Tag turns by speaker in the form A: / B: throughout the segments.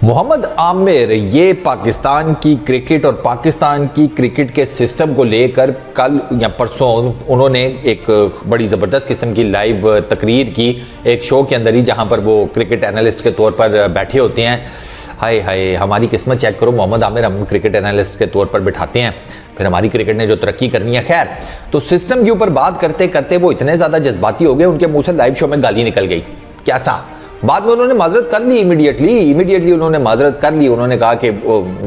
A: मोहम्मद आमिर ये पाकिस्तान की क्रिकेट और पाकिस्तान की क्रिकेट के सिस्टम को लेकर कल या परसों उन्होंने एक बड़ी ज़बरदस्त किस्म की लाइव तकरीर की एक शो के अंदर ही, जहां पर वो क्रिकेट एनालिस्ट के तौर पर बैठे होते हैं। हाय हाय, हमारी किस्मत चेक करो, मोहम्मद आमिर हम क्रिकेट एनालिस्ट के तौर पर बिठाते हैं, फिर हमारी क्रिकेट ने जो तरक्की करनी है। खैर, तो सिस्टम के ऊपर बात करते करते वो इतने ज़्यादा जज्बाती हो गए, उनके मुँह से लाइव शो में गाली निकल गई। कैसा? बाद में उन्होंने माजरत कर ली, इमीडिएटली उन्होंने माजरत कर ली। उन्होंने कहा कि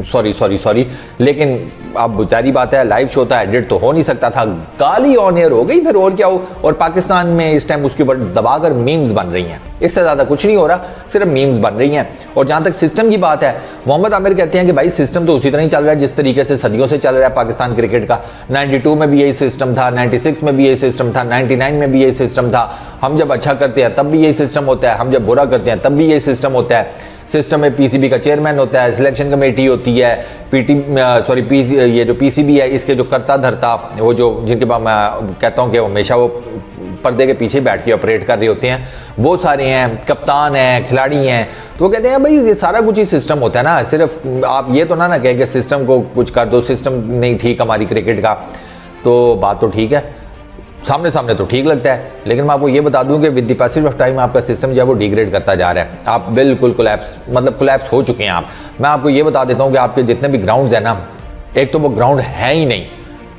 A: सॉरी, लेकिन अब बेचारी बात है, लाइव शो था, एडिट तो हो नहीं सकता था, गाली ऑन एयर हो गई, फिर और क्या हो। और पाकिस्तान में इस टाइम उसके ऊपर दबाकर मीम्स बन रही हैं, इससे ज़्यादा कुछ नहीं हो रहा, सिर्फ मीम्स बन रही हैं। और जहाँ तक सिस्टम की बात है, मोहम्मद आमिर कहते हैं कि भाई सिस्टम तो उसी तरह ही चल रहा है जिस तरीके से सदियों से चल रहा है पाकिस्तान क्रिकेट का। 92 में भी यही सिस्टम था, 96 में भी यही सिस्टम था, 99 में भी यही सिस्टम था। हम जब अच्छा करते हैं तब भी यही सिस्टम होता है, हम जब बुरा करते हैं तब भी यही सिस्टम होता है। सिस्टम में पीसीबी का चेयरमैन होता है, सिलेक्शन कमेटी होती है, ये जो पीसीबी है इसके जो करता धरता, वो जो जिनके पास मैं कहता हूँ कि हमेशा वो पर्दे के पीछे बैठ के ऑपरेट कर रहे होते हैं, वो सारे हैं, कप्तान हैं, खिलाड़ी हैं। तो वो कहते हैं भाई ये सारा कुछ ही सिस्टम होता है ना, सिर्फ आप ये तो ना कहें कि सिस्टम को कुछ कर दो, सिस्टम नहीं ठीक हमारी क्रिकेट का। तो बात तो ठीक है, सामने तो ठीक लगता है, लेकिन मैं आपको ये बता दूं कि with the passage of time आपका सिस्टम जो है वो डिग्रेड करता जा रहा है। आप बिल्कुल कोलैप्स हो चुके हैं आप। मैं आपको ये बता देता हूं कि आपके जितने भी ग्राउंड्स हैं ना, एक तो वो ग्राउंड है ही नहीं,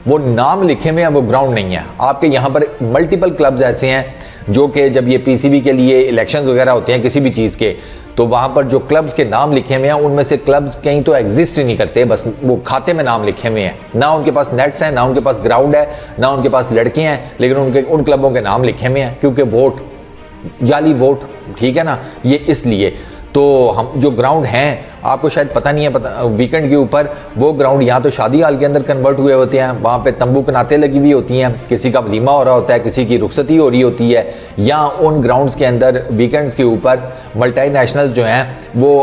A: वो नाम लिखे में है, वो ग्राउंड नहीं है। आपके यहाँ पर मल्टीपल क्लब्स ऐसे हैं जो कि जब ये पीसीबी के लिए इलेक्शंस वगैरह होते हैं किसी भी चीज़ के, तो वहाँ पर जो क्लब्स के नाम लिखे हुए हैं उनमें से क्लब्स कहीं तो एग्जिस्ट ही नहीं करते, बस वो खाते में नाम लिखे हुए हैं। ना उनके पास नेट्स हैं, ना उनके पास ग्राउंड है, ना उनके पास लड़के हैं, लेकिन उन क्लबों के नाम लिखे हुए हैं क्योंकि वोट, जाली वोट, ठीक है ना, ये इसलिए। तो हम जो ग्राउंड हैं, आपको शायद पता नहीं है, वीकेंड के ऊपर वो ग्राउंड यहाँ तो शादी हाल के अंदर कन्वर्ट हुए होते हैं, वहाँ पे तंबू कनाते लगी हुई होती हैं, किसी का वलीमा हो रहा होता है, किसी की रुखसती हो रही होती है, या उन ग्राउंड्स के अंदर वीकेंड्स के ऊपर मल्टीनेशनल्स जो हैं वो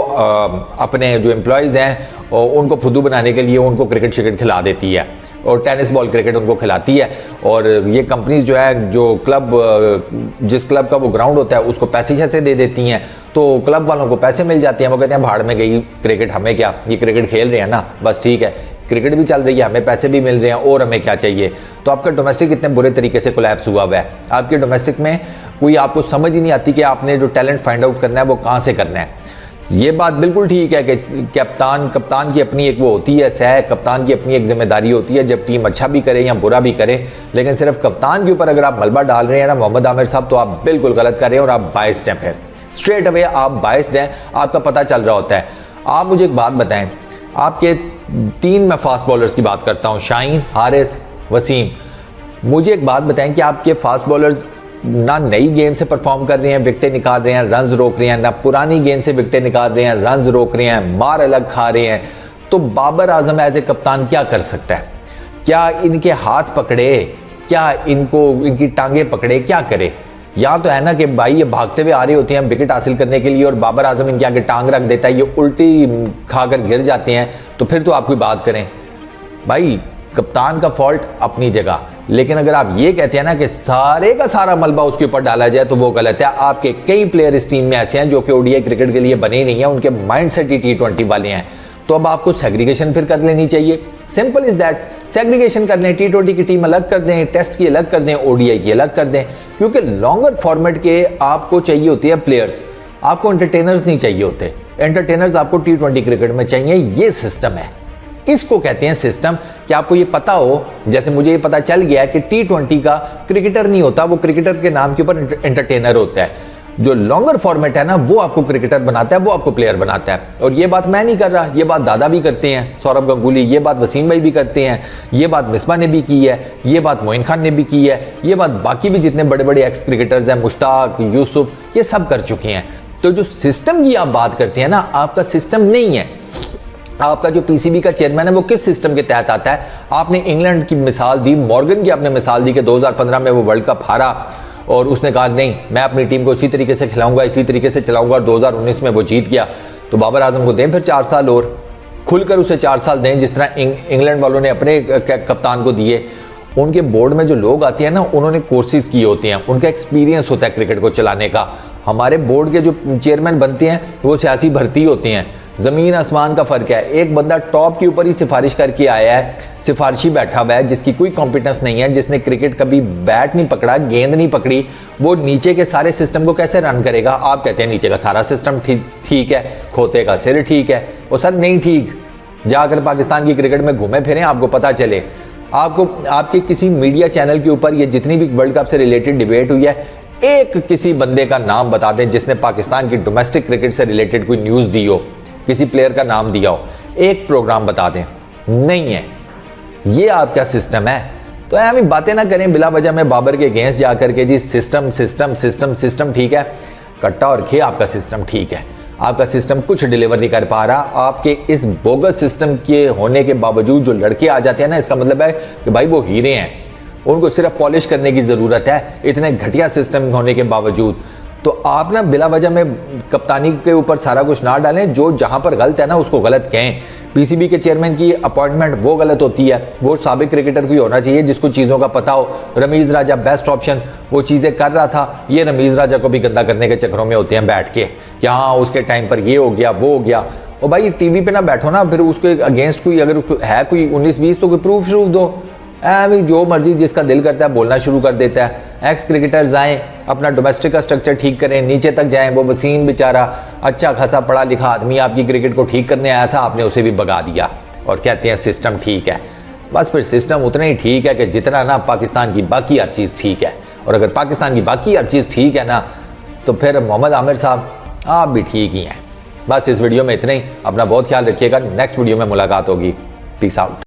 A: अपने जो एम्प्लॉयज़ हैं उनको फुद्दू बनाने के लिए उनको क्रिकेट शिकेट खिला देती है और टेनिस बॉल क्रिकेट उनको खिलाती है। और ये कंपनीज जो है, जो क्लब जिस क्लब का वो ग्राउंड होता है उसको पैसे जैसे दे देती हैं, तो क्लब वालों को पैसे मिल जाते हैं। वो कहते हैं भाड़ में गई क्रिकेट, हमें क्या, ये क्रिकेट खेल रहे हैं ना, बस ठीक है, क्रिकेट भी चल रही है, हमें पैसे भी मिल रहे हैं, और हमें क्या चाहिए। तो आपका डोमेस्टिक इतने बुरे तरीके से कोलैप्स हुआ है, आपके डोमेस्टिक में कोई आपको समझ ही नहीं आती कि आपने जो टैलेंट फाइंड आउट करना है वो कहाँ से करना है। ये बात बिल्कुल ठीक है कि कप्तान की अपनी एक वो होती है सह, कप्तान की अपनी एक जिम्मेदारी होती है, जब टीम अच्छा भी करे या बुरा भी करे, लेकिन सिर्फ कप्तान के ऊपर अगर आप मलबा डाल रहे हैं ना मोहम्मद आमिर साहब, तो आप बिल्कुल गलत कर रहे हैं और आप बाइस्ड हैं। फिर स्ट्रेट अवे आप बाइस्ड हैं, आपका पता चल रहा होता है। आप मुझे एक बात बताएं, आपके 3 मैं फास्ट बॉलर्स की बात करता हूँ, शाहीन, हारिस, वसीम। मुझे एक बात बताएं कि आपके फास्ट बॉलर्स ना नई गेंद से परफॉर्म कर रहे हैं, विकेटें निकाल रहे हैं, रन्स रोक रहे हैं, ना पुरानी गेंद से विकेटें निकाल रहे हैं, रन्स रोक रहे हैं, मार अलग खा रहे हैं, तो बाबर आजम एज ए कप्तान क्या कर सकता है? क्या इनके हाथ पकड़े, क्या इनकी टांगे पकड़े, क्या करे? या तो है ना कि भाई ये भागते हुए आ रहे होते हैं विकेट हासिल करने के लिए और बाबर आजम इनके आगे टांग रख देता है, ये उल्टी खाकर गिर जाते हैं, तो फिर तो आप कोई बात करें। भाई कप्तान का फॉल्ट अपनी जगह, लेकिन अगर आप ये कहते हैं ना कि सारे का सारा मलबा उसके ऊपर डाला जाए तो वो गलत है। आपके कई प्लेयर इस टीम में ऐसे हैं जो कि ओडीआई क्रिकेट के लिए बने ही नहीं है, उनके माइंडसेट ही T20 वाले हैं। तो अब आपको सेग्रीगेशन फिर कर लेनी चाहिए, सिंपल इज दैट। सेग्रीगेशन कर लें, T20 की टीम अलग कर दें, टेस्ट की अलग कर दें, ओडीआई की अलग कर दें, क्योंकि लॉन्गर फॉर्मेट के आपको चाहिए होती है प्लेयर्स, आपको एंटरटेनर्स नहीं चाहिए होते। एंटरटेनर्स आपको T20 क्रिकेट में चाहिए, ये सिस्टम है, इसको कहते हैं सिस्टम। कि आपको ये पता हो, जैसे मुझे ये पता चल गया कि T20 का क्रिकेटर नहीं होता, वो क्रिकेटर के नाम के ऊपर एंटरटेनर होता है। जो लॉन्गर फॉर्मेट है ना, वो आपको क्रिकेटर बनाता है, वो आपको प्लेयर बनाता है। और ये बात मैं नहीं कर रहा, ये बात दादा भी करते हैं, सौरभ गंगुली, ये बात वसीम भाई भी करते हैं, ये बात मिसबा ने भी की है, ये बात मोइन खान ने भी की है, ये बात बाकी भी जितने बड़े बड़े एक्स क्रिकेटर्स हैं, मुश्ताक, यूसुफ, ये सब कर चुके हैं। तो जो सिस्टम की आप बात करते हैं ना, आपका सिस्टम नहीं है। आपका जो पीसीबी का चेयरमैन है वो किस सिस्टम के तहत आता है? आपने इंग्लैंड की मिसाल दी, मॉर्गन की आपने मिसाल दी कि 2015 में वो वर्ल्ड कप हारा और उसने कहा नहीं, मैं अपनी टीम को इसी तरीके से खिलाऊंगा, इसी तरीके से चलाऊंगा, और 2019 में वो जीत गया। तो बाबर आजम को दें फिर 4 साल और, खुलकर उसे 4 साल दें, जिस तरह इंग्लैंड वालों ने अपने कप्तान को दिए। उनके बोर्ड में जो लोग आते हैं ना, उन्होंने कोर्सेज किए होते हैं, उनका एक्सपीरियंस होता है क्रिकेट को चलाने का। हमारे बोर्ड के जो चेयरमैन बनते हैं वो सियासी भर्ती होते हैं, ज़मीन आसमान का फ़र्क है। एक बंदा टॉप के ऊपर ही सिफारिश करके आया है, सिफारिशी बैठा हुआ है, जिसकी कोई कॉम्पिटेंस नहीं है, जिसने क्रिकेट कभी बैट नहीं पकड़ा, गेंद नहीं पकड़ी, वो नीचे के सारे सिस्टम को कैसे रन करेगा? आप कहते हैं नीचे का सारा सिस्टम ठीक है, खोते का सिर ठीक है। वो सर नहीं ठीक। जाकर पाकिस्तान की क्रिकेट में घूमे फिरें, आपको पता चले। आपको आपके किसी मीडिया चैनल के ऊपर ये जितनी भी वर्ल्ड कप से रिलेटेड डिबेट हुई है, एक किसी बंदे का नाम बता दें जिसने पाकिस्तान की डोमेस्टिक क्रिकेट से रिलेटेड कोई न्यूज़ दी हो, किसी प्लेयर का नाम दिया हो, एक प्रोग्राम बता दें। नहीं है। ये आपका सिस्टम है। तो ऐसी बातें ना करें बिला वजह में बाबर के अगेंस्ट जाकर के जी सिस्टम सिस्टम सिस्टम सिस्टम ठीक है। कट्टा और खे आपका सिस्टम ठीक है, आपका सिस्टम कुछ डिलीवर नहीं कर पा रहा। आपके इस बोगस सिस्टम के होने के बावजूद जो लड़के आ जाते हैं ना, इसका मतलब है कि भाई वो हीरे हैं, उनको सिर्फ पॉलिश करने की ज़रूरत है, इतने घटिया सिस्टम होने के बावजूद। तो आप ना बिला वजह में कप्तानी के ऊपर सारा कुछ ना डालें, जो जहां पर गलत है ना उसको गलत कहें। पीसीबी के चेयरमैन की अपॉइंटमेंट वो गलत होती है, वो साबिक क्रिकेटर कोई होना चाहिए जिसको चीज़ों का पता हो। रमीज़ राजा बेस्ट ऑप्शन, वो चीज़ें कर रहा था। ये रमीज़ राजा को भी गंदा करने के चक्करों में होते हैं बैठ के, कि हाँ उसके टाइम पर ये हो गया वो हो गया। और भाई टीवी पे ना बैठो ना, फिर उसके अगेंस्ट कोई अगर है कोई 19-20 तो कोई प्रूफ श्रूफ दो। भाई जो मर्जी जिसका दिल करता है बोलना शुरू कर देता है। एक्स क्रिकेटर्स आएँ, अपना डोमेस्टिक का स्ट्रक्चर ठीक करें, नीचे तक जाएं। वो वसीम बेचारा अच्छा खासा पढ़ा लिखा आदमी आपकी क्रिकेट को ठीक करने आया था, आपने उसे भी भगा दिया और कहते हैं सिस्टम ठीक है। बस फिर सिस्टम उतना ही ठीक है कि जितना ना पाकिस्तान की बाकी हर चीज़ ठीक है। और अगर पाकिस्तान की बाकी हर चीज़ ठीक है ना, तो फिर मोहम्मद आमिर साहब आप भी ठीक ही हैं। बस इस वीडियो में इतना ही। अपना बहुत ख्याल रखिएगा। नेक्स्ट वीडियो में मुलाकात होगी। Peace out.